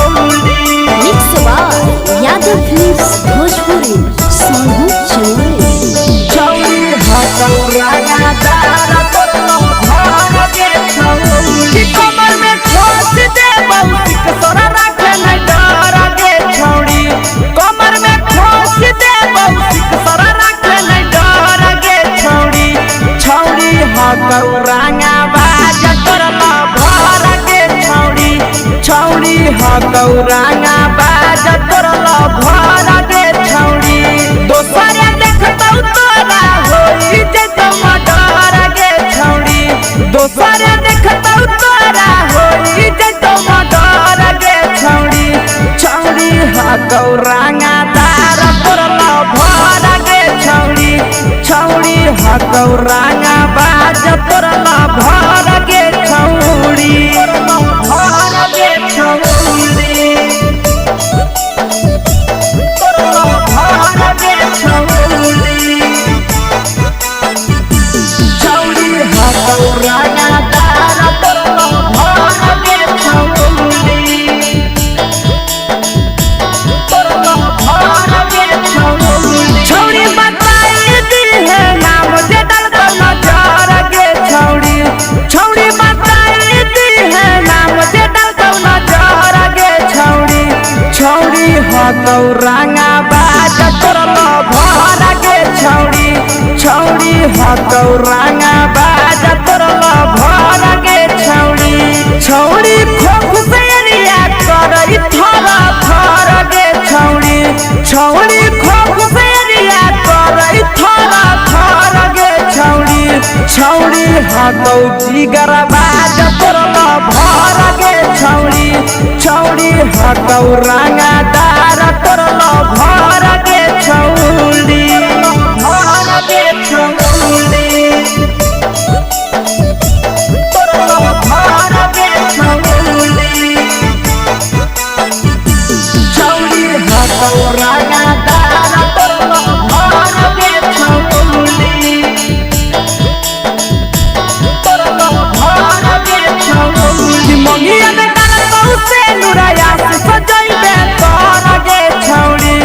mix by Yadav films Bhojpuri Sonu Chauhan. चौरी हटौरा दारा तोर सरा रखे नहीं डर गे छौड़ी कमर में खोस दे बहुसिक सरा रखे नहीं डर गे छौड़ी छौड़ी हकौरांगा बाज करला भर गे छौड़ी छौड़ी हकौरांगा बाज करला भर गे छौड़ी दोसर देखतौ तोरा होई जैतो मडर गे छौड़ी दोसर देखतौ तोरा होई जैतो मडर गे छौड़ी छौड़ी हकौरांगा तार करला भर गे छौड़ी छौड़ी हकौरांगा बाज करला भर गे छौड़ी भर गे छौड़ी भर गे छौड़ी छौड़ी हकौरांगा तार करला भर गे छौड़ी छौड़ी बताई दी है नाम जे डालतो नजर गे छौड़ी छौड़ी बताई दी है नाम जे डालतो नजर गे छौड़ी छौड़ी हकौरांगा बाज करला भर गे छौड़ी छौड़ी हकौरांगा बाज करला भर गे छौड़ी छौड़ी खोख से रिया करई थरा थर गे छौड़ी छौड़ी खोख से रिया करई थरा थर गे छौड़ी छौड़ी हकौ जिगर बाज करला भर गे छौड़ी छौड़ी हकौरांगा दार करला भर गे छौड़ी भर गे छौड़ी भर गे छौड़ी छौड़ी हकौरांगा दार करला भर गे छौड़ी भर गे छौड़ी मंगिया में डालतो से नुरया से सजइबे तोर गे छौड़ी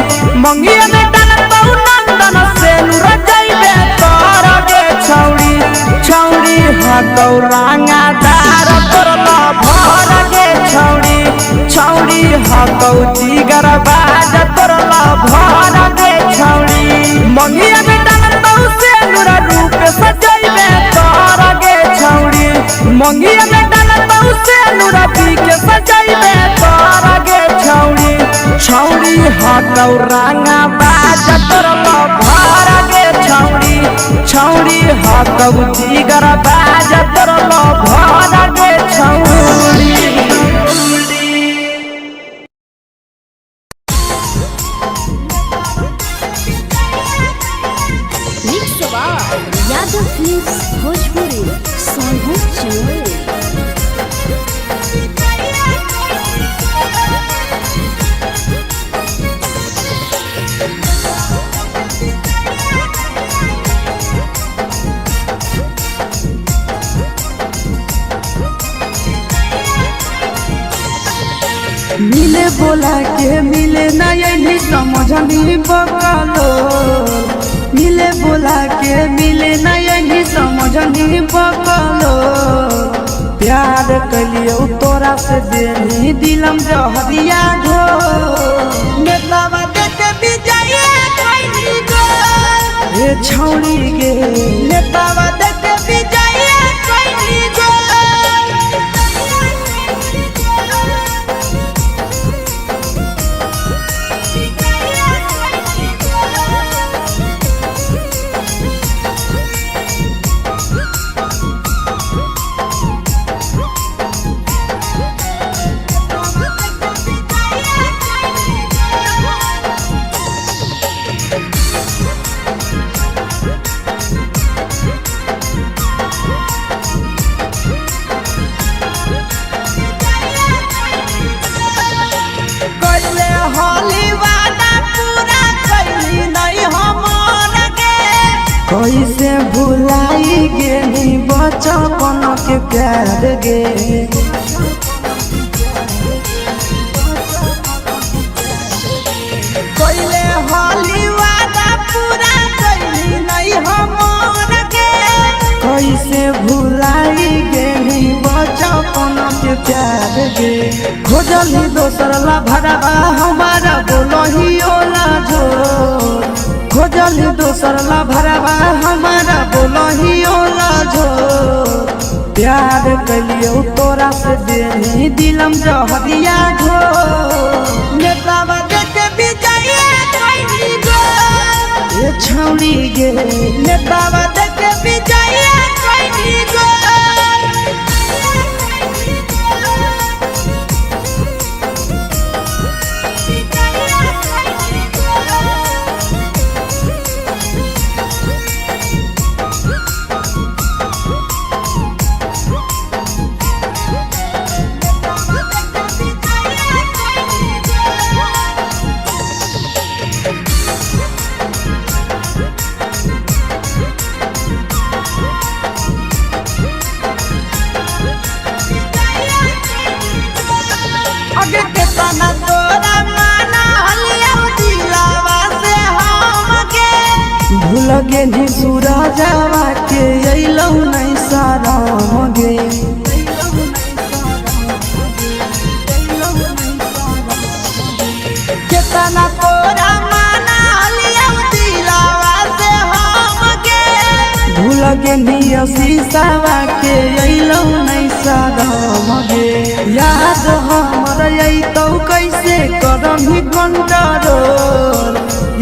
मंगिया में डालतो नंदन से नुर जइबे तोर गे छौड़ी छौड़ी हकौरांगा दार करला भर गे छौड़ी छौड़ी हकौ जिगर बाज करला भर गे छौड़ी मंगिया में डालतो से नुर रूप सजइबे तोर गे छौड़ी मंगिया में डालतो से नुर पी के सजइबे तोर गे छौड़ी छौड़ी हकौरांगा बाज करला भर गे छौड़ी छौड़ी हकौ जिगर बाज करला भर गे छौड़ी यादव फिल्म्स भोजपुरी सोनू चोर मिले बोला के मिले नहीं समझनी बकलो मिले बोला के मिले नहीं समझनी बकलो प्यार कलियो तोरा से देनी दिलम जहरिया घो नेतावा देते विजय कइनी गो ए छौड़ी गे नेतावा देते विजय कइनी गो कैसे भुलाई गेली बचपन के प्यार गे कैले हाली वादा पूरा कैली नहीं हमर के कैसे भुलाई गेली बचपन के प्यार गे खोज खोजली दोसर ला भरवा हमारा बोलो ही ओला झोर खोजली दोसर ला भरवा हमारा बोलो ही ओला झोर प्यार कलियो तोरा से देनी दिलम जहरिया झोर नेतावा देखे बिजाइए कोई गो ये छौड़ी गे नेतावा देखे बिजाइए कोई गो भूल गे सूरजवा के अइलौ नहीं साराम गे केतना तोरा माना लिया दिलावा से हम गे भूल गे शीशावा के अइलौ नहीं साराम गे याद हमर अइतौ कैसे करम कंट्रोल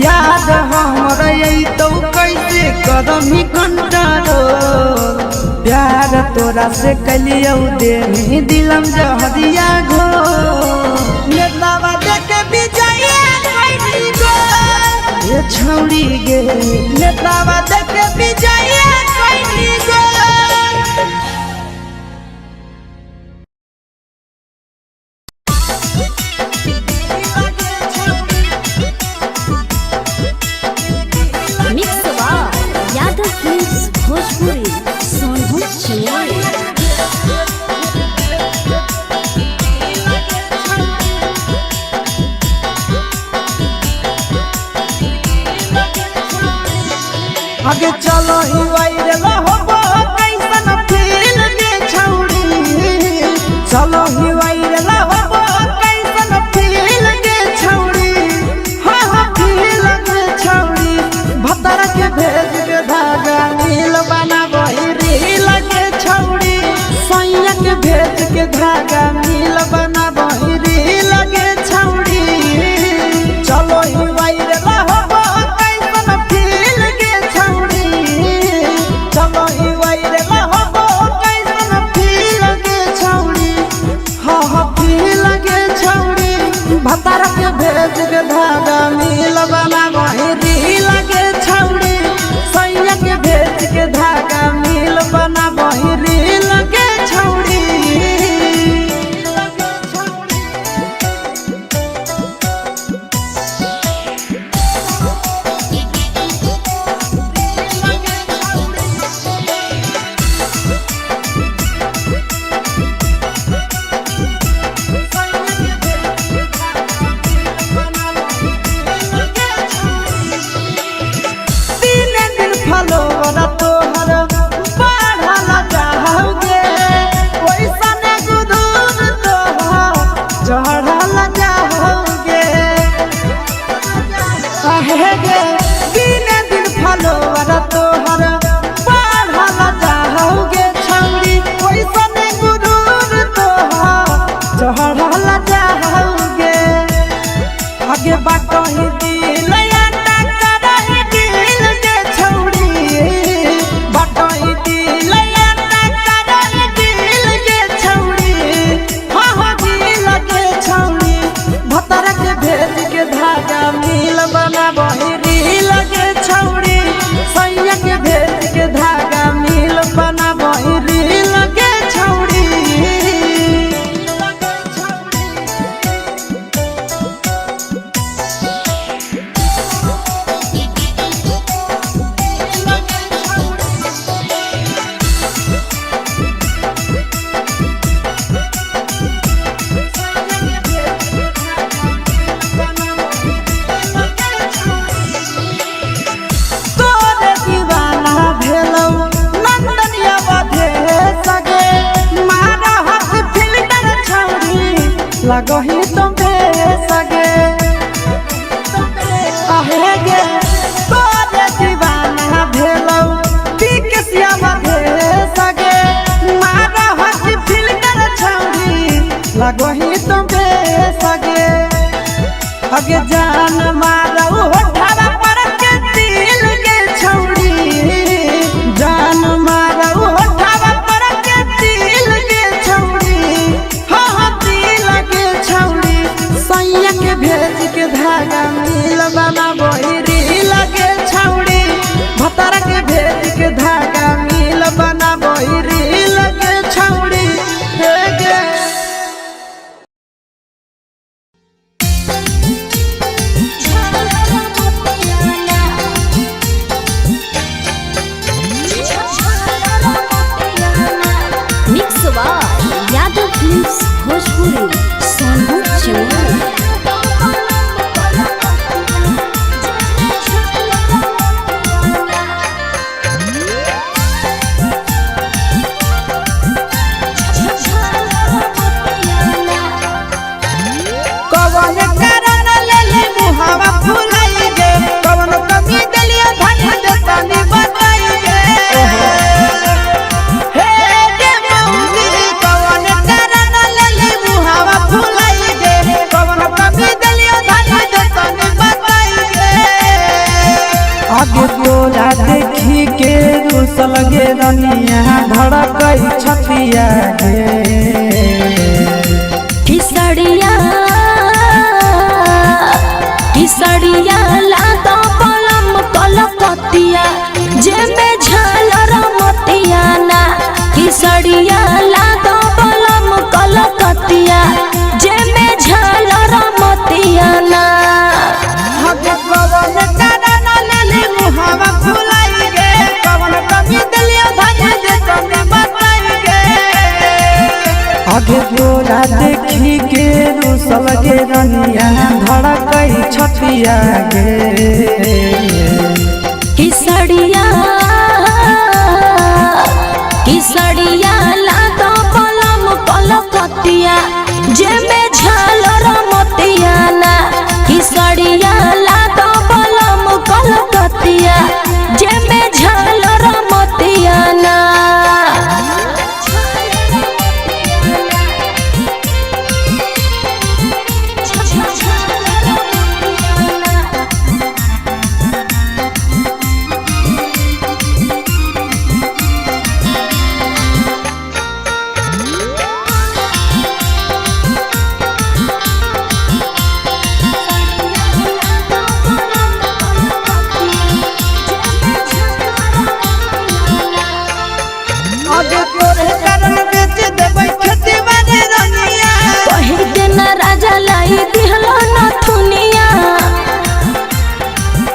याद हमर अइतौ कैसे करम कंट्रोल प्यार तोरा से कलियौ देनी दिलम जहरिया घो नेतावा देखे बिजाइए कोई गो ये छौड़ी गे नेतावा देखे बिजाइए कोई गो आगे चलो ही वायरल होबो कैसन फील के छौड़ी चलो ही वायरल होबो कैसन फील के छौड़ी हाँ हाँ फील के छौड़ी भतर के भेज के धागा नील बनाबो लगही तुम्हे सगे आहे गे तोरे दीवाना भेलौ पीके श्यामा भे सगे मारा हसी फिल्टर छौरी लगही तुम्हे सगे अगे जान मारौ होठवा पर के दिल के छौरी जान मारौ होठवा पर के दिल के छौरी हाँ दिल के छौरी सैया के भेज के धागा मिल बना बहिरी लगे छौरी भतार के भेज के धागा मिल बना बहिरी लगे छौरी हे गे यादव फिल्म्स भोजपुरी सोनू चौहान कवन कारण लेले मुहावा फुलाई गे कवन कमी दलिया धन देतानी बताई गे हे गे मौजी कवन कारण लेले मुहावा फुलाई गे कवन कमी दलिया धन देतानी बताई गे आगे तोरा देखी के रुसल गे रनिया धड़कई छतिया गे किसड़िया लाता पलम कलकतिया जेमे झालर मोतिया ना किसड़िया लाता पलम कलकतिया जेमे झालर मोतिया ना हगे कवन कारण लेले मुहावा फुलाई गे कवन कमी दलिया धन देतानी बताई गे आगे तोरा देखी के रुसल गे रनिया धड़कई छतिया गे किसड़िया लाता पलम कलकतिया जेमे झालर मोतिया ना किसड़िया लाता पलम कलकतिया जेमे झालर मोतिया ना आगे तोरे कारण बेच देबै खेती बाड़ी रनिया पहिर के न राजा लाई दिहलो न थुनिया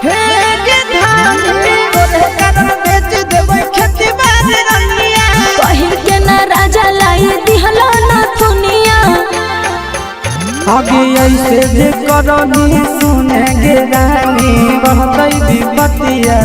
हे गे धान तोरे कारण बेच देबै खेती बाड़ी रनिया पहिर के न राजा लाई दिहलो न थुनिया आगे ऐसे जे करनी सुने गे रानी बहतई विपतिया